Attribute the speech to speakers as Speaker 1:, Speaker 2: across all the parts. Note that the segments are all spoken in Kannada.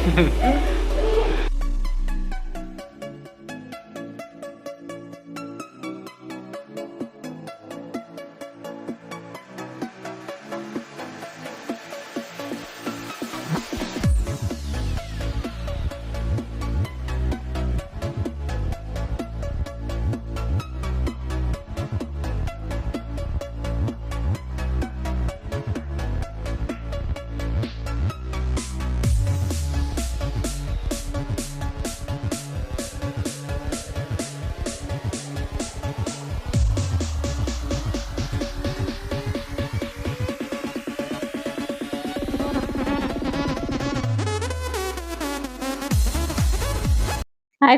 Speaker 1: Hi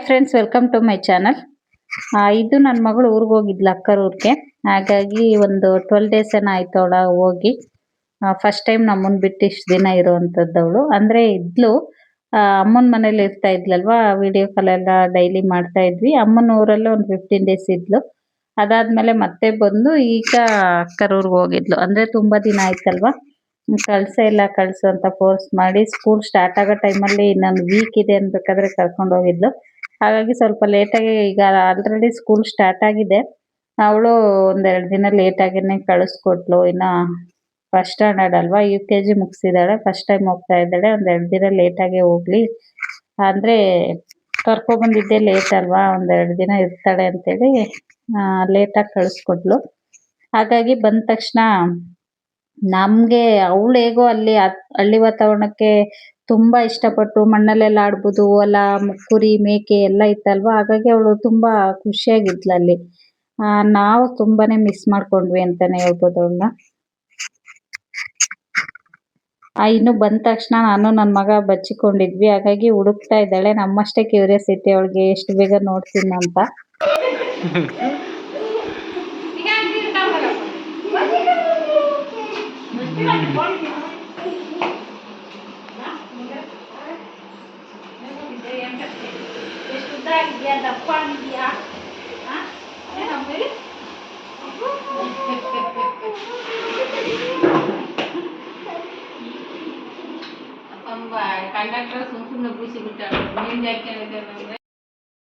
Speaker 1: friends, welcome to my channel. ಇದು ನನ್ನ ಮಗಳು ಊರಿಗೆ ಹೋಗಿದ್ಲು, ಅಕ್ಕರ ಊರಿಗೆ. ಹಾಗಾಗಿ ಒಂದು 12 ಡೇಸ್ ಏನೋ ಆಯ್ತು ಅವಳ ಹೋಗಿ. ಫಸ್ಟ್ ಟೈಮ್ ನಮ್ಮನ್ನ ಬಿಟ್ಟು ಇಷ್ಟು ದಿನ ಇರುವಂಥದ್ದವಳು. ಅಂದರೆ ಇದ್ಲು ಅಮ್ಮನ ಮನೇಲಿ ಇರ್ತಾ ಇದ್ಲಲ್ವಾ, ವಿಡಿಯೋ ಕಾಲ್ ಎಲ್ಲ ಡೈಲಿ ಮಾಡ್ತಾ ಇದ್ವಿ. ಅಮ್ಮನ ಊರಲ್ಲೂ ಒಂದು 15 ಡೇಸ್ ಇದ್ಲು. ಅದಾದ್ಮೇಲೆ ಮತ್ತೆ ಬಂದು ಈಗ ಅಕ್ಕರ ಊರಿಗೆ ಹೋಗಿದ್ಲು. ಅಂದರೆ ತುಂಬ ದಿನ ಆಯ್ತಲ್ವಾ, ಕಳ್ಸು ಅಂತ ಫೋರ್ಸ್ ಮಾಡಿ ಸ್ಕೂಲ್ ಸ್ಟಾರ್ಟ್ ಆಗೋ ಟೈಮಲ್ಲಿ ಇನ್ನೊಂದು ವೀಕ್ ಇದೆ ಅನ್ಬೇಕಾದ್ರೆ ಕರ್ಕೊಂಡು ಹೋಗಿದ್ಲು. ಹಾಗಾಗಿ ಸ್ವಲ್ಪ ಲೇಟಾಗಿ, ಈಗ ಆಲ್ರೆಡಿ ಸ್ಕೂಲ್ ಸ್ಟಾರ್ಟ್ ಆಗಿದೆ, ಅವಳು ಒಂದೆರಡು ದಿನ ಲೇಟಾಗಿನೇ ಕಳಿಸ್ಕೊಟ್ಲು. ಇನ್ನು ಫಸ್ಟ್ ಸ್ಟ್ಯಾಂಡರ್ಡ್ ಅಲ್ವಾ, UKG ಮುಗಿಸಿದ್ದಾಳೆ, ಫಸ್ಟ್ ಟೈಮ್ ಹೋಗ್ತಾ ಇದ್ದಾಳೆ. ಒಂದೆರಡು ದಿನ ಲೇಟಾಗೆ ಹೋಗ್ಲಿ, ಅಂದರೆ ಕರ್ಕೊಬಂದಿದ್ದೆ ಲೇಟ್ ಅಲ್ವಾ, ಒಂದೆರಡು ದಿನ ಇರ್ತಾಳೆ ಅಂತೇಳಿ ಲೇಟಾಗಿ ಕಳಿಸ್ಕೊಟ್ಲು. ಹಾಗಾಗಿ ಬಂದ ತಕ್ಷಣ ನಮಗೆ ಅವಳು ಹೇಗೋ ಅಲ್ಲಿ ಹಳ್ಳಿ ವಾತಾವರಣಕ್ಕೆ ತುಂಬ ಇಷ್ಟಪಟ್ಟು ಮಣ್ಣಲ್ಲೆಲ್ಲ ಆಡ್ಬೋದು, ಹೊಲ, ಕುರಿ, ಮೇಕೆ ಎಲ್ಲ ಇತ್ತಲ್ವಾ. ಹಾಗಾಗಿ ಅವಳು ತುಂಬ ಖುಷಿಯಾಗಿದ್ಲು ಅಲ್ಲಿ. ನಾವು ತುಂಬಾನೇ ಮಿಸ್ ಮಾಡ್ಕೊಂಡ್ವಿ ಅಂತಾನೆ ಹೇಳ್ಬೋದು ಅವಳನ್ನ. ಇನ್ನು ಬಂದ ತಕ್ಷಣ ನಾನು ನನ್ನ ಮಗ ಬಚ್ಚಿಕೊಂಡಿದ್ವಿ. ಹಾಗಾಗಿ ಹುಡುಕ್ತಾ ಇದ್ದಾಳೆ. ನಮ್ಮಷ್ಟೇ ಕ್ಯೂರಿಯಾಸಿಟಿ ಅವಳಿಗೆ, ಎಷ್ಟು ಬೇಗ ನೋಡ್ತೀನಿ ಅಂತ.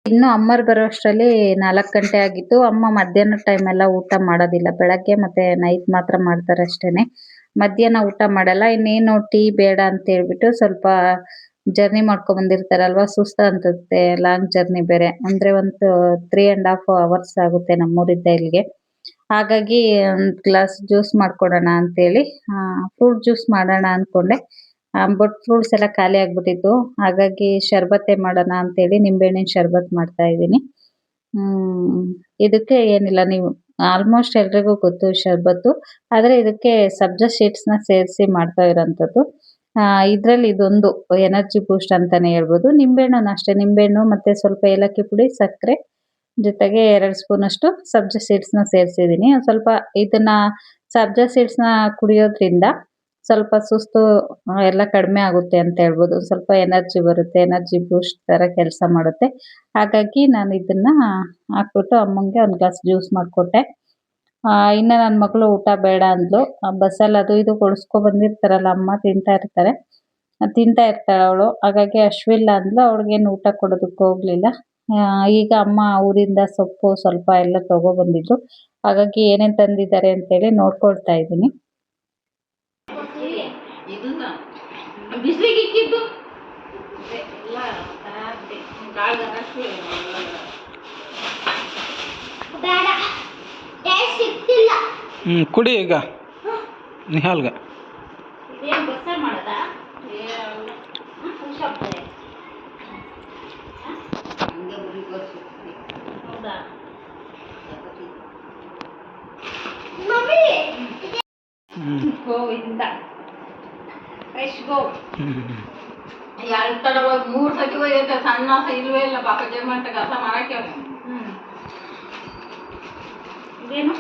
Speaker 1: ಇನ್ನು ಅಮ್ಮರು ಬರೋ ಅಷ್ಟರಲ್ಲಿ 4 ಗಂಟೆ ಆಗಿತ್ತು. ಅಮ್ಮ ಮಧ್ಯಾಹ್ನ ಟೈಮ್ ಎಲ್ಲ ಊಟ ಮಾಡೋದಿಲ್ಲ, ಬೆಳಗ್ಗೆ ಮತ್ತೆ ನೈಟ್ ಮಾತ್ರ ಮಾಡ್ತಾರೆ ಅಷ್ಟೇನೆ. ಮಧ್ಯಾಹ್ನ ಊಟ ಮಾಡಲ್ಲ. ಇನ್ನೇನು ಟೀ ಬೇಡ ಅಂತ ಹೇಳ್ಬಿಟ್ಟು, ಸ್ವಲ್ಪ ಜರ್ನಿ ಮಾಡ್ಕೊಂಡ್ ಬಂದಿರ್ತಾರಲ್ವಾ, ಸುಸ್ತು ಅನ್ಸುತ್ತೆ, ಲಾಂಗ್ ಜರ್ನಿ ಬೇರೆ. ಅಂದ್ರೆ ಒಂದು 3.5 hours ಆಗುತ್ತೆ ನಮ್ಮೂರಿಂದ ಇಲ್ಲಿಗೆ. ಹಾಗಾಗಿ ಒಂದು ಗ್ಲಾಸ್ ಜ್ಯೂಸ್ ಮಾಡ್ಕೊಡೋಣ ಅಂತೇಳಿ ಫ್ರೂಟ್ ಜ್ಯೂಸ್ ಮಾಡೋಣ ಅನ್ಕೊಂಡೆ. ಬಟ್ ಫ್ರೂಟ್ಸ್ ಎಲ್ಲ ಖಾಲಿ ಆಗ್ಬಿಟ್ಟಿತ್ತು. ಹಾಗಾಗಿ ಶರ್ಬತ್ತೆ ಮಾಡೋಣ ಅಂತೇಳಿ ನಿಂಬೆಹಣ್ಣಿನ ಶರ್ಬತ್ ಮಾಡ್ತಾ ಇದ್ದೀನಿ. ಇದಕ್ಕೆ ಏನಿಲ್ಲ, ನೀವು ಆಲ್ಮೋಸ್ಟ್ ಎಲ್ರಿಗೂ ಗೊತ್ತು ಶರ್ಬತ್ತು, ಆದರೆ ಇದಕ್ಕೆ ಸಬ್ಜಾ ಸೀಡ್ಸ್ನ ಸೇರಿಸಿ ಮಾಡ್ತಾ ಇರೋಂಥದ್ದು. ಇದರಲ್ಲಿ ಇದೊಂದು ಎನರ್ಜಿ ಬೂಸ್ಟ್ ಅಂತಾನೆ ಹೇಳ್ಬೋದು. ನಿಂಬೆಹಣ್ಣು ಅಷ್ಟೇ, ನಿಂಬೆಹಣ್ಣು ಮತ್ತೆ ಸ್ವಲ್ಪ ಏಲಕ್ಕಿ ಪುಡಿ, ಸಕ್ಕರೆ, ಜೊತೆಗೆ 2 ಸ್ಪೂನ್ ಅಷ್ಟು ಸಬ್ಜಾ ಸೀಡ್ಸ್ನ ಸೇರಿಸಿದ್ದೀನಿ. ಸ್ವಲ್ಪ ಇದನ್ನ ಸಬ್ಜಾ ಸೀಡ್ಸ್ನ ಕುಡಿಯೋದ್ರಿಂದ ಸ್ವಲ್ಪ ಸುಸ್ತು ಎಲ್ಲ ಕಡಿಮೆ ಆಗುತ್ತೆ ಅಂತ ಹೇಳ್ಬೋದು. ಸ್ವಲ್ಪ ಎನರ್ಜಿ ಬರುತ್ತೆ, ಎನರ್ಜಿ ಬೂಸ್ಟ್ ಥರ ಕೆಲಸ ಮಾಡುತ್ತೆ. ಹಾಗಾಗಿ ನಾನು ಇದನ್ನ ಹಾಕ್ಬಿಟ್ಟು ಅಮ್ಮಂಗೆ ಒಂದು ಗ್ಲಾಸ್ ಜ್ಯೂಸ್ ಮಾಡಿಕೊಟ್ಟೆ. ಇನ್ನು ನನ್ನ ಮಗಳು ಊಟ ಬೇಡ ಅಂದ್ಲು. ಬಸ್ಸಲ್ಲಿ ಅದು ಇದು ಕೊಡಿಸ್ಕೊ ಬಂದಿರ್ತಾರಲ್ಲ ಅಮ್ಮ, ತಿಂತಾ ಇರ್ತಾಳೆ ಅವಳು. ಹಾಗಾಗಿ ಅಶ್ವಿಲ್ಲ ಅಂದ್ಲು, ಅವಳಿಗೇನು ಊಟ ಕೊಡೋದಕ್ಕೆ ಹೋಗ್ಲಿಲ್ಲ. ಈಗ ಅಮ್ಮ ಊರಿಂದ ಸೊಪ್ಪು ಸ್ವಲ್ಪ ಎಲ್ಲ ತಗೊಬಂದಿದ್ರು. ಹಾಗಾಗಿ ಏನೇನು ತಂದಿದ್ದಾರೆ ಅಂತೇಳಿ ನೋಡ್ಕೊಳ್ತಾ ಇದ್ದೀನಿ.
Speaker 2: ಕುಡಿ ಈಗ ನಿಹಾಲ್ಗ.
Speaker 1: ಗೋವಿಂದ ಫ್ರೆಶ್ ಗೋ.
Speaker 3: 2 ಕಡೆ ಹೋಗಿ 3 ಸತಿ ಹೋಗೈತೆ. ಸಣ್ಣ ಇಲ್ವೇ ಇಲ್ಲ, ಪಾಪ ಜನ್ಮಂತ ಕಸ ಮಾರಕ್ಕೆ.
Speaker 1: ಇದೇನು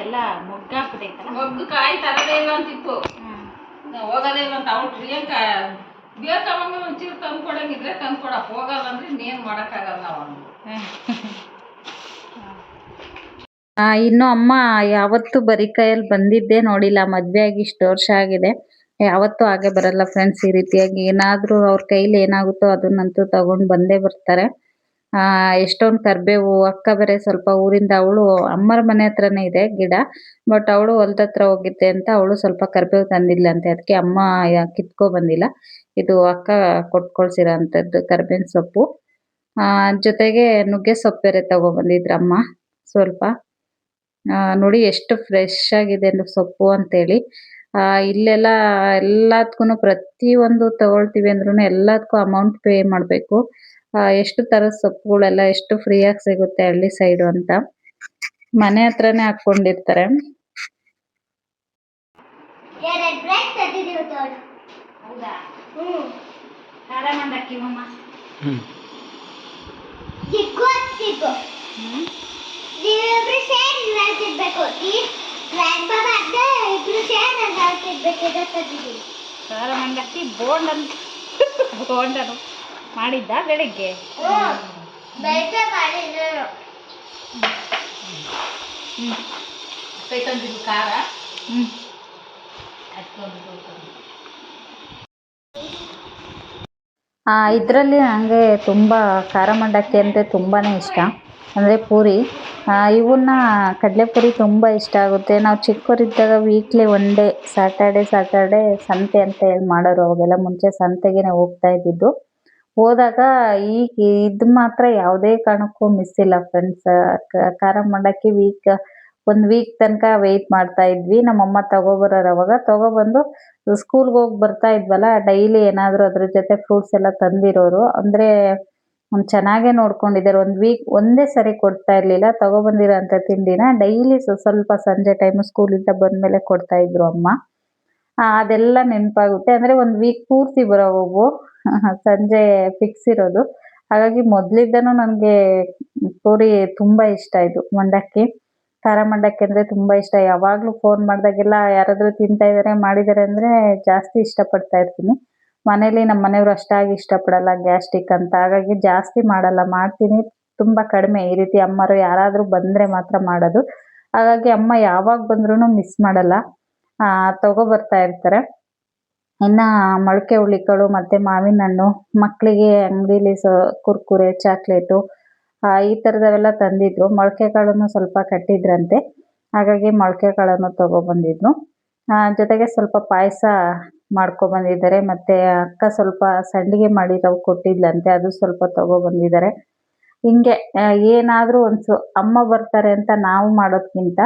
Speaker 1: ಎಲ್ಲ ಮೊಗ್ಗಾಕ್ಬಿಟ್ಟೈತಲ್ಲ.
Speaker 3: ಮೊಗ್ಗು ಕಾಯಿ ತರದೇ ಇಲ್ಲ ಅಂತಿತ್ತು. ಹೋಗೋದೇ ಇಲ್ಲ ಅಂತ ಅವ್ಳು ಪ್ರಿಯಾಂಕಾ ಬೇಕಾವಾಗ ಒಂಚೂರು ತಂದು ಕೊಡಂಗಿದ್ರೆ ತಂದು ಕೊಡಕ್ಕೆ ಹೋಗಲ್ಲ ಅಂದ್ರೆ ಇನ್ನೇನು ಮಾಡೋಕ್ಕಾಗಲ್ಲ ನಾವು.
Speaker 1: ಇನ್ನು ಅಮ್ಮ ಯಾವತ್ತೂ ಬರೀ ಕೈಯಲ್ಲಿ ಬಂದಿದ್ದೇ ನೋಡಿಲ್ಲ. ಮದ್ವೆ ಆಗಿ ಇಷ್ಟು ವರ್ಷ ಆಗಿದೆ, ಯಾವತ್ತೂ ಹಾಗೆ ಬರಲ್ಲ ಫ್ರೆಂಡ್ಸ್. ಈ ರೀತಿಯಾಗಿ ಏನಾದ್ರೂ ಅವ್ರ ಕೈಲಿ ಏನಾಗುತ್ತೋ ಅದನ್ನಂತೂ ತಗೊಂಡ್ ಬಂದೇ ಬರ್ತಾರೆ. ಎಷ್ಟೊಂದು ಕರ್ಬೇವು, ಅಕ್ಕ ಬೇರೆ ಸ್ವಲ್ಪ ಊರಿಂದ, ಅವಳು ಅಮ್ಮರ ಮನೆ ಹತ್ರನೇ ಇದೆ ಗಿಡ, ಬಟ್ ಅವಳು ಹೊಲ್ದ ಹತ್ರ ಹೋಗಿದ್ದೆ ಅಂತ ಅವಳು ಸ್ವಲ್ಪ ಕರ್ಬೇವು ತಂದಿದ್ಲಂತೆ. ಅದಕ್ಕೆ ಅಮ್ಮ ಕಿತ್ಕೊ ಬಂದಿಲ್ಲ. ಇದು ಅಕ್ಕ ಕೊಟ್ಟು ಕಳ್ಸಿರೋ ಅಂಥದ್ದು ಕರ್ಬೇವಿನ ಸೊಪ್ಪು. ಜೊತೆಗೆ ನುಗ್ಗೆ ಸೊಪ್ಪು ಬೇರೆ ತಗೊಬಂದಿದ್ರಮ್ಮ ಸ್ವಲ್ಪ. ನೋಡಿ ಎಷ್ಟು ಫ್ರೆಶ್ ಆಗಿದೆ ಸೊಪ್ಪು ಅಂತೇಳಿ. ಇಲ್ಲೆಲ್ಲ ಎಲ್ಲದಕ್ಕೂ ಪ್ರತಿಯೊಂದು ತಗೊಳ್ತೀವಿ ಅಂದ್ರೂ ಎಲ್ಲದಕ್ಕೂ ಅಮೌಂಟ್ ಪೇ ಮಾಡಬೇಕು. ಎಷ್ಟು ಥರದ ಸೊಪ್ಪುಗಳೆಲ್ಲ ಎಷ್ಟು ಫ್ರೀಯಾಗಿ ಸಿಗುತ್ತೆ ಹಳ್ಳಿ ಸೈಡು ಅಂತ. ಮನೆ ಹತ್ರನೇ ಹಾಕ್ಕೊಂಡಿರ್ತಾರೆ.
Speaker 3: ಹೌದಾ? ಖಾರ ಮಂಡಕ್ಕಿ ಮಮ್ಮ. ಖಾರ ಮಂಡಕ್ಕಿ ಬೋಂಡನು ಮಾಡಿದ್ದ ಬೆಳಿಗ್ಗೆ. ತಂದಿದ್ದು ಖಾರ.
Speaker 1: ಇದರಲ್ಲಿ ನನಗೆ ತುಂಬ ಖಾರ ಮಂಡಕ್ಕಿ ಅಂದರೆ ತುಂಬಾ ಇಷ್ಟ. ಅಂದರೆ ಪೂರಿ, ಇವನ್ನ ಕಡಲೆಪುರಿ ತುಂಬ ಇಷ್ಟ ಆಗುತ್ತೆ. ನಾವು ಚಿಕ್ಕವರಿದ್ದಾಗ ವೀಕ್ಲಿ ಒನ್ ಡೇ ಸ್ಯಾಟರ್ಡೆ ಸಂತೆ ಅಂತ ಹೇಳಿ ಮಾಡೋರು. ಅವಾಗೆಲ್ಲ ಮುಂಚೆ ಸಂತೆಗೆ ನಾವು ಹೋಗ್ತಾ ಇದ್ದಿದ್ದು. ಹೋದಾಗ ಈಗ ಇದು ಮಾತ್ರ ಯಾವುದೇ ಕಾರಣಕ್ಕೂ ಮಿಸ್ ಇಲ್ಲ ಫ್ರೆಂಡ್ಸ್. ಖಾರ ಮಂಡಕ್ಕಿ ಒಂದು ವೀಕ್ ತನಕ ವೆಯ್ಟ್ ಮಾಡ್ತಾ ಇದ್ವಿ. ನಮ್ಮಮ್ಮ ತಗೊಬರೋರು. ಅವಾಗ ತಗೊಬಂದು ಸ್ಕೂಲ್ಗೆ ಹೋಗಿ ಬರ್ತಾ ಇದ್ವಲ್ಲ, ಡೈಲಿ ಏನಾದರೂ ಅದ್ರ ಜೊತೆ ಫ್ರೂಟ್ಸ್ ಎಲ್ಲ ತಂದಿರೋರು. ಅಂದರೆ ಚೆನ್ನಾಗೇ ನೋಡ್ಕೊಂಡಿದ್ದಾರೆ. ಒಂದು ವೀಕ್ ಒಂದೇ ಸರಿ ಕೊಡ್ತಾ ಇರಲಿಲ್ಲ. ತಗೊಬಂದಿರೋ ಅಂಥ ತಿಂಡಿನ ಡೈಲಿ ಸ್ವಲ್ಪ ಸಂಜೆ ಟೈಮು ಸ್ಕೂಲಿಂದ ಬಂದಮೇಲೆ ಕೊಡ್ತಾ ಇದ್ರು ಅಮ್ಮ. ಅದೆಲ್ಲ ನೆನಪಾಗುತ್ತೆ. ಅಂದರೆ ಒಂದು ವೀಕ್ ಪೂರ್ತಿ ಬರೋವು ಸಂಜೆ ಫಿಕ್ಸ್ ಇರೋದು. ಹಾಗಾಗಿ ಮೊದಲಿಂದನೂ ನನಗೆ ಪೂರಿ ತುಂಬ ಇಷ್ಟ. ಇದು ಮಂಡಕ್ಕಿ, ಖಾರ ಮಂಡಕ್ಕಿ ಅಂದರೆ ತುಂಬ ಇಷ್ಟ. ಯಾವಾಗಲೂ ಫೋನ್ ಮಾಡಿದಾಗೆಲ್ಲ ಯಾರಾದರೂ ತಿಂತಾ ಇದ್ದಾರೆ ಮಾಡಿದ್ದಾರೆ ಅಂದರೆ ಜಾಸ್ತಿ ಇಷ್ಟಪಡ್ತಾ ಇರ್ತೀನಿ. ಮನೇಲಿ ನಮ್ಮ ಮನೆಯವರು ಅಷ್ಟಾಗಿ ಇಷ್ಟಪಡಲ್ಲ ಗ್ಯಾಸ್ಟ್ರಿಕ್ ಅಂತ, ಹಾಗಾಗಿ ಜಾಸ್ತಿ ಮಾಡಲ್ಲ. ಮಾಡ್ತೀನಿ ತುಂಬ ಕಡಿಮೆ. ಈ ರೀತಿ ಅಮ್ಮರು ಯಾರಾದರೂ ಬಂದರೆ ಮಾತ್ರ ಮಾಡೋದು. ಹಾಗಾಗಿ ಅಮ್ಮ ಯಾವಾಗ ಬಂದ್ರೂ ಮಿಸ್ ಮಾಡಲ್ಲ, ತಗೊಬರ್ತಾ ಇರ್ತಾರೆ. ಇನ್ನು ಮೊಳಕೆ ಹುಳ್ಳಿಕಾಳು ಮತ್ತು ಮಾವಿನ ಹಣ್ಣು, ಮಕ್ಕಳಿಗೆ ಅಂಗಡೀಲಿ ಕುರ್ಕುರೆ, ಚಾಕ್ಲೇಟು ಈ ಥರದವೆಲ್ಲ ತಂದಿದ್ರು. ಮೊಳಕೆ ಕಾಳನ್ನು ಸ್ವಲ್ಪ ಕಟ್ಟಿದ್ರಂತೆ, ಹಾಗಾಗಿ ಮೊಳಕೆ ಕಾಳನ್ನು ತಗೊಬಂದಿದ್ರು. ಜೊತೆಗೆ ಸ್ವಲ್ಪ ಪಾಯಸ ಮಾಡ್ಕೊಬಂದಿದ್ದಾರೆ. ಮತ್ತು ಅಕ್ಕ ಸ್ವಲ್ಪ ಸಂಡಿಗೆ ಮಾಡಿ ರವೆ ಕೊಟ್ಟಿದ್ಲಂತೆ, ಅದು ಸ್ವಲ್ಪ ತಗೊಬಂದಿದ್ದಾರೆ. ಹಿಂಗೆ ಏನಾದರೂ ಅಮ್ಮ ಬರ್ತಾರೆ ಅಂತ ನಾವು ಮಾಡೋದಕ್ಕಿಂತ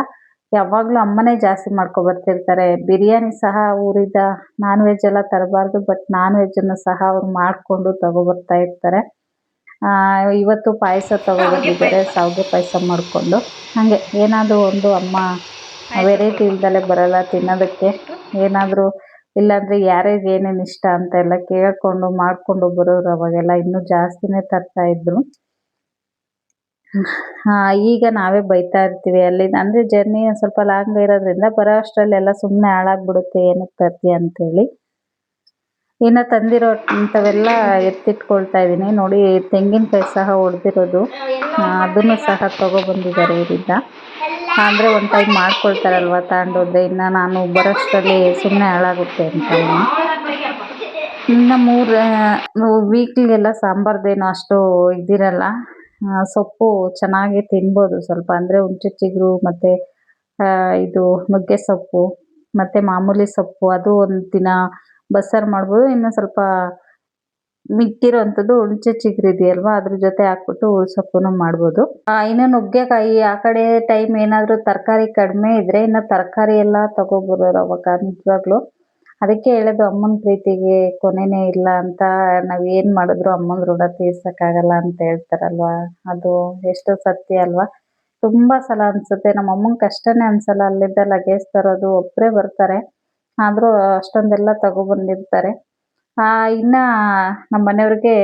Speaker 1: ಯಾವಾಗಲೂ ಅಮ್ಮನೇ ಜಾಸ್ತಿ ಮಾಡ್ಕೊಬರ್ತಿರ್ತಾರೆ. ಬಿರಿಯಾನಿ ಸಹ ಊರಿಂದ ನಾನ್ ವೆಜ್ ಎಲ್ಲ ತರಬಾರ್ದು, ಬಟ್ ನಾನ್ ವೆಜ್ಜನ್ನು ಸಹ ಅವ್ರು ಮಾಡಿಕೊಂಡು ತಗೊಬರ್ತಾ ಇರ್ತಾರೆ. ಇವತ್ತು ಪಾಯಸ ತಗೊಬಂದಿದ್ದಾರೆ, ಶಾವಿಗೆ ಪಾಯಸ ಮಾಡಿಕೊಂಡು. ಹಾಗೆ ಏನಾದರೂ ಒಂದು ಅಮ್ಮ ವೆರೈಟಿ ಇಲ್ದಲೇ ಬರಲ್ಲ ತಿನ್ನೋದಕ್ಕೆ. ಏನಾದರೂ ಇಲ್ಲಾಂದರೆ ಯಾರಿಗೆ ಏನೇನು ಇಷ್ಟ ಅಂತ ಎಲ್ಲ ಕೇಳಿಕೊಂಡು ಮಾಡಿಕೊಂಡು ಬರೋರು. ಅವಾಗೆಲ್ಲ ಇನ್ನೂ ಜಾಸ್ತಿನೇ ತರ್ತಾಯಿದ್ರು. ಈಗ ನಾವೇ ಬೈತಾ ಇರ್ತೀವಿ. ಅಲ್ಲಿಂದ ಅಂದರೆ ಜರ್ನಿ ಸ್ವಲ್ಪ ಲಾಂಗ್ ಇರೋದ್ರಿಂದ ಬರೋ ಅಷ್ಟರಲ್ಲೆಲ್ಲ ಸುಮ್ಮನೆ ಹಾಳಾಗ್ಬಿಡುತ್ತೆ, ಏನಕ್ಕೆ ತರ್ತೀಯ ಅಂತೇಳಿ. ಇನ್ನು ತಂದಿರೋ ಅಂಥವೆಲ್ಲ ಎತ್ತಿಟ್ಕೊಳ್ತಾ ಇದ್ದೀನಿ. ನೋಡಿ, ತೆಂಗಿನಕಾಯಿ ಸಹ ಒಡೆದಿರೋದು, ಅದನ್ನು ಸಹ ತಗೊಬಂದಿದ್ದಾರೆ ಊರಿಂದ. ಅಂದರೆ ಒಂದು ಟೈಮ್ ಮಾಡ್ಕೊಳ್ತಾರಲ್ವ ತಗೊಂಡೋದ್ರೆ, ಇನ್ನು ನಾನು ಬರೋಷ್ಟರಲ್ಲಿ ಸುಮ್ಮನೆ ಹಾಳಾಗುತ್ತೆ ಅಂತಮ್ಮ. ಇನ್ನು 3 ವೀಕ್ಲಿಗೆಲ್ಲ ಸಾಂಬಾರ್ದೇನು ಅಷ್ಟು ಇದಿರಲ್ಲ. ಸೊಪ್ಪು ಚೆನ್ನಾಗಿ ತಿನ್ಬೋದು ಸ್ವಲ್ಪ. ಅಂದರೆ ಹುಣಸೆ ಚಿಗುರು ಮತ್ತು ಇದು ನುಗ್ಗೆ ಸೊಪ್ಪು ಮತ್ತು ಮಾಮೂಲಿ ಸೊಪ್ಪು, ಅದು ಒಂದು ದಿನ ಬಸ್ಸಾರು ಮಾಡ್ಬೋದು. ಇನ್ನು ಸ್ವಲ್ಪ ಮಿಕ್ಕಿರೋವಂಥದ್ದು ಹುಣಸೆ ಚಿಗುರು ಇದೆಯಲ್ವ, ಅದ್ರ ಜೊತೆ ಹಾಕ್ಬಿಟ್ಟು ಸೊಪ್ಪನ್ನು ಮಾಡ್ಬೋದು. ಇನ್ನು ನುಗ್ಗೆಕಾಯಿ ಆ ಕಡೆ ಟೈಮ್ ಏನಾದರೂ ತರಕಾರಿ ಕಡಿಮೆ ಇದ್ದರೆ ಇನ್ನು ತರಕಾರಿ ಎಲ್ಲ ತಗೊಬರೋರು ಅವಾಗ ನಿಜವಾಗ್ಲೂ. ಅದಕ್ಕೆ ಹೇಳೋದು, ಅಮ್ಮನ ಪ್ರೀತಿಗೆ ಕೊನೆಯೇ ಇಲ್ಲ ಅಂತ. ನಾವು ಏನು ಮಾಡಿದ್ರು ಅಮ್ಮನ ಋಣ ತೀರ್ಸೋಕ್ಕಾಗಲ್ಲ ಅಂತ ಹೇಳ್ತಾರಲ್ವ, ಅದು ಎಷ್ಟು ಸತ್ಯ ಅಲ್ವಾ. ತುಂಬ ಸಲ ಅನಿಸುತ್ತೆ, ನಮ್ಮ ಅಮ್ಮಂಗೆ ಕಷ್ಟನೇ ಅನಿಸಲ್ಲ. ಅಲ್ಲಿಂದ ಲಗೇಜ್ ತರೋದು ಒಬ್ಬರೇ ಬರ್ತಾರೆ, ಆದರೂ ಅಷ್ಟೊಂದೆಲ್ಲ ತಗೊಬಂದಿರ್ತಾರೆ. ಇನ್ನು ನಮ್ಮ ಮನೆಯವ್ರಿಗೆ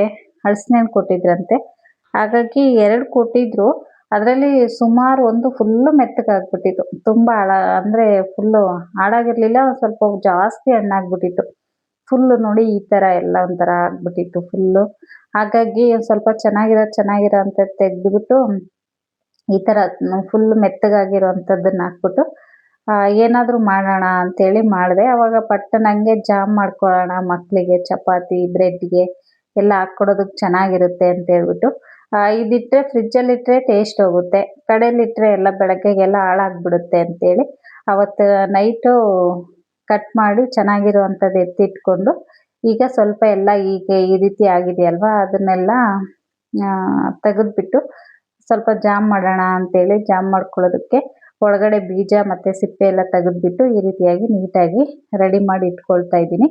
Speaker 1: ಹಲಸಿನ ಹಣ್ಣು ಕೊಟ್ಟಿದ್ರಂತೆ, ಹಾಗಾಗಿ 2 ಕೊಟ್ಟಿದ್ರು. ಅದರಲ್ಲಿ ಸುಮಾರು ಒಂದು ಫುಲ್ಲು ಮೆತ್ತಗಾಗ್ಬಿಟ್ಟಿತ್ತು. ತುಂಬ ಅಂದರೆ ಫುಲ್ಲು ಹಾಳಾಗಿರಲಿಲ್ಲ, ಸ್ವಲ್ಪ ಜಾಸ್ತಿ ಹಣ್ಣಾಗ್ಬಿಟ್ಟಿತ್ತು. ಫುಲ್ಲು ನೋಡಿ ಈ ಥರ ಎಲ್ಲ ಒಂಥರ ಆಗ್ಬಿಟ್ಟಿತ್ತು ಫುಲ್ಲು. ಹಾಗಾಗಿ ಒಂದು ಸ್ವಲ್ಪ ಚೆನ್ನಾಗಿರೋ ಅಂಥದ್ದು ತೆಗೆದ್ಬಿಟ್ಟು ಈ ಥರ ಫುಲ್ ಮೆತ್ತಗಾಗಿರೋವಂಥದ್ದನ್ನ ಹಾಕ್ಬಿಟ್ಟು ಏನಾದರೂ ಮಾಡೋಣ ಅಂತೇಳಿ ಮಾಡಿದೆ. ಆವಾಗ ಪಟ್ಟನ ಹಂಗೆ ಜಾಮ್ ಮಾಡ್ಕೊಳ್ಳೋಣ ಮಕ್ಕಳಿಗೆ, ಚಪಾತಿ ಬ್ರೆಡ್ಗೆ ಎಲ್ಲ ಹಾಕ್ಕೊಡೋದಕ್ಕೆ ಚೆನ್ನಾಗಿರುತ್ತೆ ಅಂತ ಹೇಳ್ಬಿಟ್ಟು ಇದಿಟ್ಟರೆ ಫ್ರಿಜ್ಜಲ್ಲಿಟ್ಟರೆ ಟೇಸ್ಟ್ ಹೋಗುತ್ತೆ, ಕಡೆಯಲ್ಲಿಟ್ಟರೆ ಎಲ್ಲ ಬೆಳಗ್ಗೆಗೆಲ್ಲ ಹಾಳಾಗ್ಬಿಡುತ್ತೆ ಅಂತೇಳಿ ಅವತ್ತು ನೈಟು ಕಟ್ ಮಾಡಿ ಚೆನ್ನಾಗಿರುವಂಥದ್ದು ಎತ್ತಿಟ್ಕೊಂಡು ಈಗ ಸ್ವಲ್ಪ ಎಲ್ಲ ಈಗ ಈ ರೀತಿ ಆಗಿದೆಯಲ್ವಾ ಅದನ್ನೆಲ್ಲ ತೆಗೆದ್ಬಿಟ್ಟು ಸ್ವಲ್ಪ ಜಾಮ್ ಮಾಡೋಣ ಅಂತೇಳಿ ಜಾಮ್ ಮಾಡ್ಕೊಳ್ಳೋದಕ್ಕೆ ಒಳಗಡೆ ಬೀಜ ಮತ್ತು ಸಿಪ್ಪೆ ಎಲ್ಲ ತೆಗೆದ್ಬಿಟ್ಟು ಈ ರೀತಿಯಾಗಿ ನೀಟಾಗಿ ರೆಡಿ ಮಾಡಿ ಇಟ್ಕೊಳ್ತಾ ಇದ್ದೀನಿ.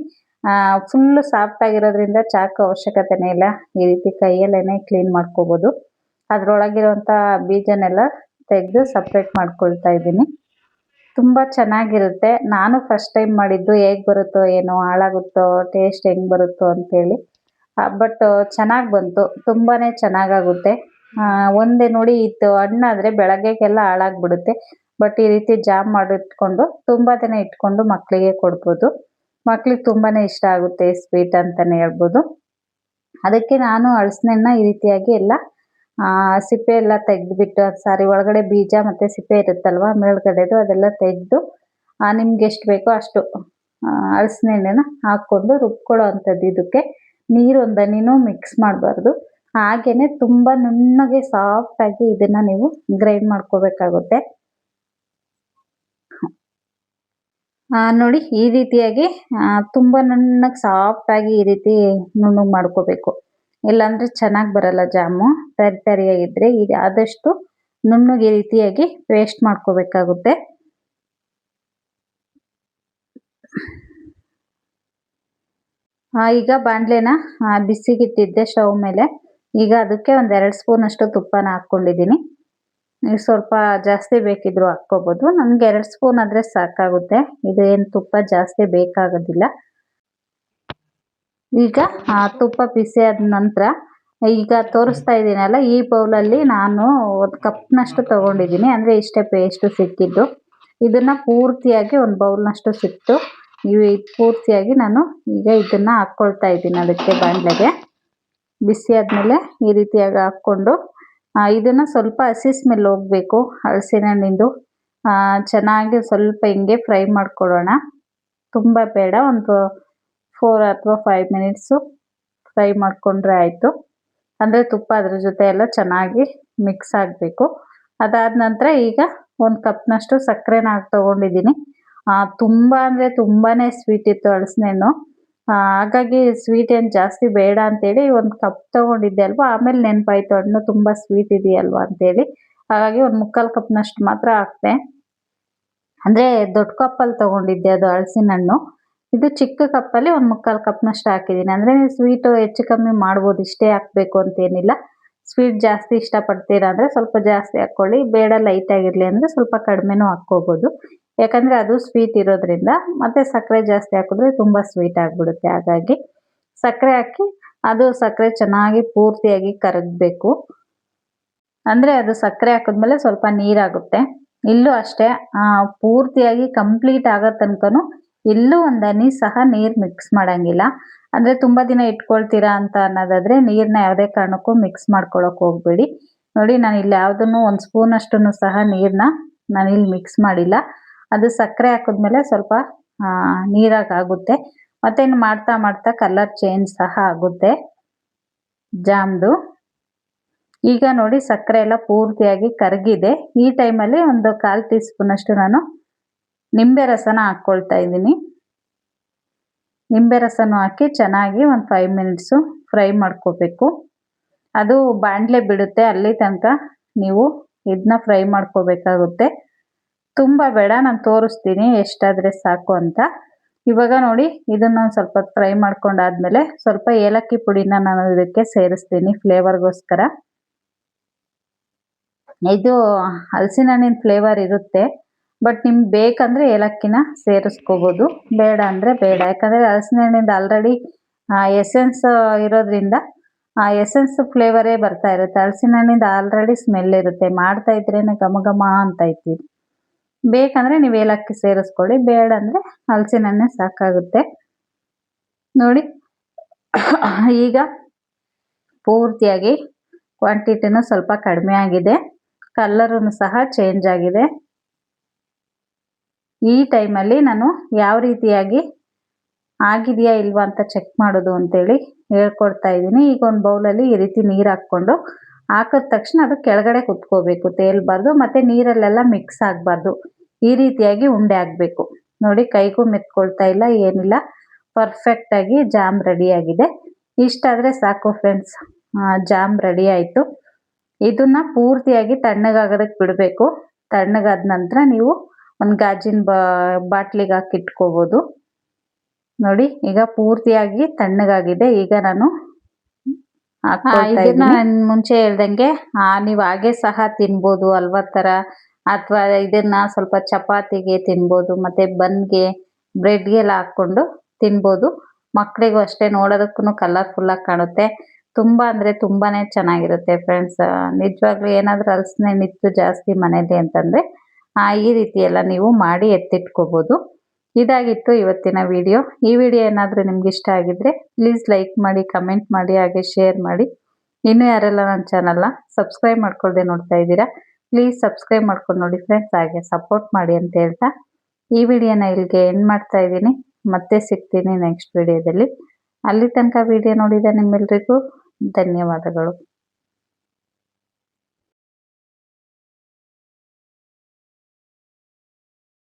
Speaker 1: ಫುಲ್ಲು ಸಾಫ್ಟ್ ಆಗಿರೋದ್ರಿಂದ ಚಾಕು ಅವಶ್ಯಕತೆನೇ ಇಲ್ಲ, ಈ ರೀತಿ ಕೈಯಲ್ಲೇ ಕ್ಲೀನ್ ಮಾಡ್ಕೋಬೋದು. ಅದರೊಳಗಿರೋಂಥ ಬೀಜನೆಲ್ಲ ತೆಗೆದು ಸಪ್ರೇಟ್ ಮಾಡ್ಕೊಳ್ತಾ ಇದ್ದೀನಿ. ತುಂಬ ಚೆನ್ನಾಗಿರುತ್ತೆ. ನಾನು ಫಸ್ಟ್ ಟೈಮ್ ಮಾಡಿದ್ದು, ಹೇಗೆ ಬರುತ್ತೋ ಏನೋ, ಹಾಳಾಗುತ್ತೋ, ಟೇಸ್ಟ್ ಹೆಂಗೆ ಬರುತ್ತೋ ಅಂತೇಳಿ. ಬಟ್ ಚೆನ್ನಾಗಿ ಬಂತು, ತುಂಬಾ ಚೆನ್ನಾಗಾಗುತ್ತೆ. ಒಂದೇ ನೋಡಿ ಇದು ಹಣ್ಣಾದರೆ ಬೆಳಗ್ಗೆಗೆಲ್ಲ ಹಾಳಾಗ್ಬಿಡುತ್ತೆ. ಬಟ್ ಈ ರೀತಿ ಜಾಮ್ ಮಾಡಿಟ್ಕೊಂಡು ತುಂಬ ದಿನ ಇಟ್ಕೊಂಡು ಮಕ್ಕಳಿಗೆ ಕೊಡ್ಬೋದು. ಮಕ್ಳಿಗೆ ತುಂಬಾ ಇಷ್ಟ ಆಗುತ್ತೆ ಸ್ವೀಟ್ ಅಂತಲೇ ಹೇಳ್ಬೋದು. ಅದಕ್ಕೆ ನಾನು ಹಲಸಿನನ್ನ ಈ ರೀತಿಯಾಗಿ ಎಲ್ಲ ಸಿಪ್ಪೆ ಎಲ್ಲ ತೆಗೆದ್ಬಿಟ್ಟು, ಒಳಗಡೆ ಬೀಜ ಮತ್ತು ಸಿಪ್ಪೆ ಇರುತ್ತಲ್ವ ಮೇಲ್ಗಡೆದು, ಅದೆಲ್ಲ ತೆಗೆದು ನಿಮ್ಗೆ ಎಷ್ಟು ಬೇಕೋ ಅಷ್ಟು ಹಲಸಿನ ಹಣ್ಣನ್ನ ಹಾಕ್ಕೊಂಡು ರುಬ್ಕೊಳ್ಳೋ ಅಂಥದ್ದು. ಇದಕ್ಕೆ ನೀರು ಒಂದು ಹನಿನೂ ಮಿಕ್ಸ್ ಮಾಡಬಾರ್ದು. ಹಾಗೆಯೇ ತುಂಬ ನುಣ್ಣಗೆ ಸಾಫ್ಟಾಗಿ ಇದನ್ನು ನೀವು ಗ್ರೈಂಡ್ ಮಾಡ್ಕೋಬೇಕಾಗುತ್ತೆ. ನೋಡಿ ಈ ರೀತಿಯಾಗಿ ತುಂಬ ನುಣ್ಣಗೆ ಸಾಫ್ಟಾಗಿ ಈ ರೀತಿ ನುಣ್ಣಗೆ ಮಾಡ್ಕೋಬೇಕು, ಇಲ್ಲಾಂದರೆ ಚೆನ್ನಾಗಿ ಬರಲ್ಲ ಜಾಮು. ತರಿಯಾಗಿದ್ದರೆ ಇದು ಆದಷ್ಟು ನುಣ್ಣಗೆ ಈ ರೀತಿಯಾಗಿ ಪೇಸ್ಟ್ ಮಾಡ್ಕೋಬೇಕಾಗುತ್ತೆ. ಈಗ ಬಾಣಲೆನ ಬಿಸಿಗಿಟ್ಟಿದ್ದೆ ಸ್ಟವ್ ಮೇಲೆ. ಈಗ ಅದಕ್ಕೆ ಒಂದು 2 ಸ್ಪೂನಷ್ಟು ತುಪ್ಪನ ಹಾಕ್ಕೊಂಡಿದ್ದೀನಿ. ಸ್ವಲ್ಪ ಜಾಸ್ತಿ ಬೇಕಿದ್ರೂ ಹಾಕ್ಕೋಬೋದು. ನನಗೆ 2 ಸ್ಪೂನ್ ಆದರೆ ಸಾಕಾಗುತ್ತೆ, ಇದು ಏನು ತುಪ್ಪ ಜಾಸ್ತಿ ಬೇಕಾಗೋದಿಲ್ಲ. ಈಗ ತುಪ್ಪ ಬಿಸಿ ಆದ ನಂತರ ಈಗ ತೋರಿಸ್ತಾ ಇದ್ದೀನಲ್ಲ, ಈ ಬೌಲಲ್ಲಿ ನಾನು 1 ಕಪ್ನಷ್ಟು ತೊಗೊಂಡಿದ್ದೀನಿ. ಅಂದರೆ ಇಷ್ಟೇ ಪೇಸ್ಟು ಸಿಕ್ಕಿದ್ದು. ಇದನ್ನು ಪೂರ್ತಿಯಾಗಿ ಒಂದು ಬೌಲ್ನಷ್ಟು ಸಿಕ್ತು. ಪೂರ್ತಿಯಾಗಿ ನಾನು ಈಗ ಇದನ್ನು ಹಾಕ್ಕೊಳ್ತಾ ಇದ್ದೀನಿ ಅದಕ್ಕೆ ಬಾಣಲೆಗೆ. ಬಿಸಿ ಆದಮೇಲೆ ಈ ರೀತಿಯಾಗಿ ಹಾಕ್ಕೊಂಡು ಇದನ್ನು ಸ್ವಲ್ಪ ಹಸಿ ಸ್ಮೆಲ್ ಹೋಗಬೇಕು ಹಲಸಿನ ಹಣ್ಣಿಂದು. ಚೆನ್ನಾಗಿ ಸ್ವಲ್ಪ ಹಿಂಗೆ ಫ್ರೈ ಮಾಡ್ಕೊಳ್ಳೋಣ, ತುಂಬ ಬೇಡ. ಒಂದು 4 ಅಥವಾ 5 ಮಿನಿಟ್ಸು ಫ್ರೈ ಮಾಡಿಕೊಂಡ್ರೆ ಆಯಿತು. ಅಂದರೆ ತುಪ್ಪ ಅದ್ರ ಜೊತೆ ಎಲ್ಲ ಚೆನ್ನಾಗಿ ಮಿಕ್ಸ್ ಆಗಬೇಕು. ಅದಾದ ನಂತರ ಈಗ 1 ಕಪ್ನಷ್ಟು ಸಕ್ಕರೆನ ತೊಗೊಂಡಿದ್ದೀನಿ. ತುಂಬ ಅಂದರೆ ತುಂಬಾ ಸ್ವೀಟ್ ಇತ್ತು ಹಲಸಿನ ಹಣ್ಣು. ಹಾಗಾಗಿ ಸ್ವೀಟ್ ಏನು ಜಾಸ್ತಿ ಬೇಡ ಅಂತೇಳಿ 1 ಕಪ್ ತೊಗೊಂಡಿದ್ದೆ ಅಲ್ವಾ, ಆಮೇಲೆ ನೆನಪಾಯಿತು ಹಣ್ಣು ತುಂಬ ಸ್ವೀಟ್ ಇದೆಯಲ್ವಾ ಅಂತೇಳಿ. ಹಾಗಾಗಿ 1 ಮುಕ್ಕಾಲು ಕಪ್ನಷ್ಟು ಮಾತ್ರ ಹಾಕ್ದೆ. ಅಂದರೆ ದೊಡ್ಡ ಕಪ್ಪಲ್ಲಿ ತೊಗೊಂಡಿದ್ದೆ ಅದು ಹಲಸಿನ ಹಣ್ಣು. ಇದು ಚಿಕ್ಕ ಕಪ್ಪಲ್ಲಿ 1 ಮುಕ್ಕಾಲು ಕಪ್ನಷ್ಟು ಹಾಕಿದ್ದೀನಿ. ಅಂದರೆ ಸ್ವೀಟು ಹೆಚ್ಚು ಕಮ್ಮಿ ಮಾಡ್ಬೋದು, ಇಷ್ಟೇ ಹಾಕಬೇಕು ಅಂತೇನಿಲ್ಲ. ಸ್ವೀಟ್ ಜಾಸ್ತಿ ಇಷ್ಟಪಡ್ತೀರಾ ಅಂದರೆ ಸ್ವಲ್ಪ ಜಾಸ್ತಿ ಹಾಕ್ಕೊಳ್ಳಿ, ಬೇಡ ಲೈಟಾಗಿರಲಿ ಅಂದರೆ ಸ್ವಲ್ಪ ಕಡಿಮೆನೂ ಹಾಕ್ಕೋಬೋದು. ಯಾಕಂದರೆ ಅದು ಸ್ವೀಟ್ ಇರೋದ್ರಿಂದ. ಮತ್ತು ಸಕ್ಕರೆ ಜಾಸ್ತಿ ಹಾಕಿದ್ರೆ ತುಂಬ ಸ್ವೀಟ್ ಆಗಿಬಿಡುತ್ತೆ. ಹಾಗಾಗಿ ಸಕ್ಕರೆ ಹಾಕಿ ಅದು ಸಕ್ಕರೆ ಚೆನ್ನಾಗಿ ಪೂರ್ತಿಯಾಗಿ ಕರಗಬೇಕು. ಅಂದರೆ ಅದು ಸಕ್ಕರೆ ಹಾಕಿದ್ಮೇಲೆ ಸ್ವಲ್ಪ ನೀರಾಗುತ್ತೆ. ಇಲ್ಲೂ ಅಷ್ಟೇ, ಪೂರ್ತಿಯಾಗಿ ಕಂಪ್ಲೀಟ್ ಆಗೋ ತನಕನೂ ಇಲ್ಲೂ ಒಂದು ಹನಿ ಸಹ ನೀರು ಮಿಕ್ಸ್ ಮಾಡೋಂಗಿಲ್ಲ. ಅಂದರೆ ತುಂಬ ದಿನ ಇಟ್ಕೊಳ್ತೀರಾ ಅಂತ ಅನ್ನೋದಾದರೆ ನೀರನ್ನ ಯಾವುದೇ ಕಾರಣಕ್ಕೂ ಮಿಕ್ಸ್ ಮಾಡ್ಕೊಳ್ಳೋಕೆ ಹೋಗಬೇಡಿ. ನೋಡಿ ನಾನು ಇಲ್ಲಿ ಯಾವುದನ್ನು 1 ಸ್ಪೂನಷ್ಟು ಸಹ ನೀರನ್ನ ನಾನಿಲ್ಲಿ ಮಿಕ್ಸ್ ಮಾಡಿಲ್ಲ. ಅದು ಸಕ್ಕರೆ ಹಾಕಿದ್ಮೇಲೆ ಸ್ವಲ್ಪ ನೀರಾಗುತ್ತೆ. ಮತ್ತು ಇನ್ನು ಮಾಡ್ತಾ ಮಾಡ್ತಾ ಕಲರ್ ಚೇಂಜ್ ಸಹ ಆಗುತ್ತೆ ಜಾಮ್ದು. ಈಗ ನೋಡಿ ಸಕ್ಕರೆ ಎಲ್ಲ ಪೂರ್ತಿಯಾಗಿ ಕರಗಿದೆ. ಈ ಟೈಮಲ್ಲಿ ಒಂದು 1/4 ಟೀ ಸ್ಪೂನಷ್ಟು ನಾನು ನಿಂಬೆ ರಸನ ಹಾಕ್ಕೊಳ್ತಾ ಇದ್ದೀನಿ. ನಿಂಬೆ ರಸನೂ ಹಾಕಿ ಚೆನ್ನಾಗಿ ಒಂದು 5 ಮಿನಿಟ್ಸು ಫ್ರೈ ಮಾಡ್ಕೋಬೇಕು. ಅದು ಬಾಣಲೆ ಬಿಡುತ್ತೆ, ಅಲ್ಲಿ ತನಕ ನೀವು ಇದನ್ನ ಫ್ರೈ ಮಾಡ್ಕೋಬೇಕಾಗುತ್ತೆ. ತುಂಬ ಬೇಡ, ನಾನು ತೋರಿಸ್ತೀನಿ ಎಷ್ಟಾದರೆ ಸಾಕು ಅಂತ. ಇವಾಗ ನೋಡಿ ಇದನ್ನು ಸ್ವಲ್ಪ ಫ್ರೈ ಮಾಡ್ಕೊಂಡಾದ್ಮೇಲೆ ಸ್ವಲ್ಪ ಏಲಕ್ಕಿ ಪುಡಿನ ನಾನು ಇದಕ್ಕೆ ಸೇರಿಸ್ತೀನಿ ಫ್ಲೇವರ್ಗೋಸ್ಕರ. ಇದು ಹಲಸಿನ ಹಣ್ಣಿನ ಫ್ಲೇವರ್ ಇರುತ್ತೆ, ಬಟ್ ನಿಮ್ಗೆ ಬೇಕಂದರೆ ಏಲಕ್ಕಿನ ಸೇರಿಸ್ಕೋಬೋದು, ಬೇಡ ಅಂದರೆ ಬೇಡ. ಯಾಕಂದರೆ ಹಲಸಿನ ಹಣ್ಣಿಂದ ಆಲ್ರೆಡಿ ಎಸೆನ್ಸ್ ಇರೋದ್ರಿಂದ ಆ ಎಸೆನ್ಸ್ ಫ್ಲೇವರೇ ಬರ್ತಾ ಇರುತ್ತೆ. ಹಲಸಿನ ಹಣ್ಣಿಂದ ಆಲ್ರೆಡಿ ಸ್ಮೆಲ್ ಇರುತ್ತೆ, ಮಾಡ್ತಾ ಇದ್ರೇನೆ ಘಮ ಘಮ ಅಂತ ಇತ್ತು. ಬೇಕಂದ್ರೆ ನೀವು ಏಲಕ್ಕಿ ಸೇರಿಸ್ಕೊಳ್ಳಿ, ಬೇಡ ಅಂದ್ರೆ ಹಲಸಿನ ಹಣ್ಣೆ ಸಾಕಾಗುತ್ತೆ ನೋಡಿ. ಈಗ ಪೂರ್ತಿಯಾಗಿ ಕ್ವಾಂಟಿಟಿನೂ ಸ್ವಲ್ಪ ಕಡಿಮೆ ಆಗಿದೆ, ಕಲರೂ ಸಹ ಚೇಂಜ್ ಆಗಿದೆ. ಈ ಟೈಮಲ್ಲಿ ನಾನು ಯಾವ ರೀತಿಯಾಗಿ ಆಗಿದೆಯಾ ಇಲ್ವಾ ಅಂತ ಚೆಕ್ ಮಾಡೋದು ಅಂತೇಳಿ ಹೇಳ್ಕೊಡ್ತಾ ಇದ್ದೀನಿ. ಈಗ ಒಂದು ಬೌಲಲ್ಲಿ ಈ ರೀತಿ ನೀರು ಹಾಕ್ಕೊಂಡು ಹಾಕಿದ ತಕ್ಷಣ ಅದು ಕೆಳಗಡೆ ಕುತ್ಕೋಬೇಕು, ತೇಲ್ಬಾರ್ದು, ಮತ್ತೆ ನೀರಲ್ಲೆಲ್ಲ ಮಿಕ್ಸ್ ಆಗಬಾರ್ದು. ಈ ರೀತಿಯಾಗಿ ಉಂಡೆ ಆಗಬೇಕು ನೋಡಿ. ಕೈಗೂ ಮೆತ್ಕೊಳ್ತಾ ಇಲ್ಲ, ಏನಿಲ್ಲ, ಪರ್ಫೆಕ್ಟಾಗಿ ಜಾಮ್ ರೆಡಿ ಆಗಿದೆ. ಇಷ್ಟಾದರೆ ಸಾಕು ಫ್ರೆಂಡ್ಸ್, ಜಾಮ್ ರೆಡಿ ಆಯಿತು. ಇದನ್ನ ಪೂರ್ತಿಯಾಗಿ ತಣ್ಣಗಾಗೋದಕ್ಕೆ ಬಿಡಬೇಕು. ತಣ್ಣಗಾದ ನಂತರ ನೀವು ಒಂದು ಗಾಜಿನ ಬಾಟ್ಲಿಗೆ ಹಾಕಿ ಇಟ್ಕೋಬೋದು ನೋಡಿ. ಈಗ ಪೂರ್ತಿಯಾಗಿ ತಣ್ಣಗಾಗಿದೆ. ಈಗ ನಾನು ಇದನ್ನ ಮುಂಚೆ ಹೇಳ್ದಂಗೆ ನೀವು ಹಾಗೆ ಸಹ ತಿನ್ಬೋದು ಹಲ್ವಾ ಥರ, ಅಥವಾ ಇದನ್ನ ಸ್ವಲ್ಪ ಚಪಾತಿಗೆ ತಿನ್ಬೋದು, ಮತ್ತೆ ಬನ್ಗೆ, ಬ್ರೆಡ್ಗೆಲ್ಲ ಹಾಕ್ಕೊಂಡು ತಿನ್ಬೋದು. ಮಕ್ಕಳಿಗೂ ಅಷ್ಟೇ, ನೋಡೋದಕ್ಕೂ ಕಲರ್ಫುಲ್ಲಾಗಿ ಕಾಣುತ್ತೆ. ತುಂಬ ಅಂದರೆ ತುಂಬಾ ಚೆನ್ನಾಗಿರುತ್ತೆ ಫ್ರೆಂಡ್ಸ್. ನಿಜವಾಗ್ಲೂ ಏನಾದರೂ ಹಲಸಿನ ಹಣ್ಣಿತ್ತು ಜಾಸ್ತಿ ಮನೇಲಿ ಅಂತಂದರೆ ಈ ರೀತಿ ಎಲ್ಲ ನೀವು ಮಾಡಿ ಎತ್ತಿಟ್ಕೋಬೋದು. ಇದಾಗಿತ್ತು ಇವತ್ತಿನ ವಿಡಿಯೋ. ಈ ವಿಡಿಯೋ ಏನಾದರೂ ನಿಮ್ಗೆ ಇಷ್ಟ ಆಗಿದ್ರೆ ಪ್ಲೀಸ್ ಲೈಕ್ ಮಾಡಿ, ಕಮೆಂಟ್ ಮಾಡಿ, ಹಾಗೆ ಶೇರ್ ಮಾಡಿ. ಇನ್ನೂ ಯಾರೆಲ್ಲ ನನ್ನ ಚಾನಲ್ನ ಸಬ್ಸ್ಕ್ರೈಬ್ ಮಾಡ್ಕೊಳ್ದೆ ನೋಡ್ತಾ ಇದ್ದೀರಾ, ಪ್ಲೀಸ್ ಸಬ್ಸ್ಕ್ರೈಬ್ ಮಾಡ್ಕೊಂಡು ನೋಡಿ ಫ್ರೆಂಡ್ಸ್, ಹಾಗೆ ಸಪೋರ್ಟ್ ಮಾಡಿ ಅಂತ ಹೇಳ್ತಾ ಈ ವಿಡಿಯೋನ ಇಲ್ಲಿಗೆ ಎಂಡ್ ಮಾಡ್ತಾ ಇದ್ದೀನಿ. ಮತ್ತೆ ಸಿಗ್ತೀನಿ ನೆಕ್ಸ್ಟ್ ವಿಡಿಯೋದಲ್ಲಿ. ಅಲ್ಲಿ ತನಕ ವಿಡಿಯೋ ನೋಡಿದ ನಿಮ್ಮೆಲ್ರಿಗೂ ಧನ್ಯವಾದಗಳು.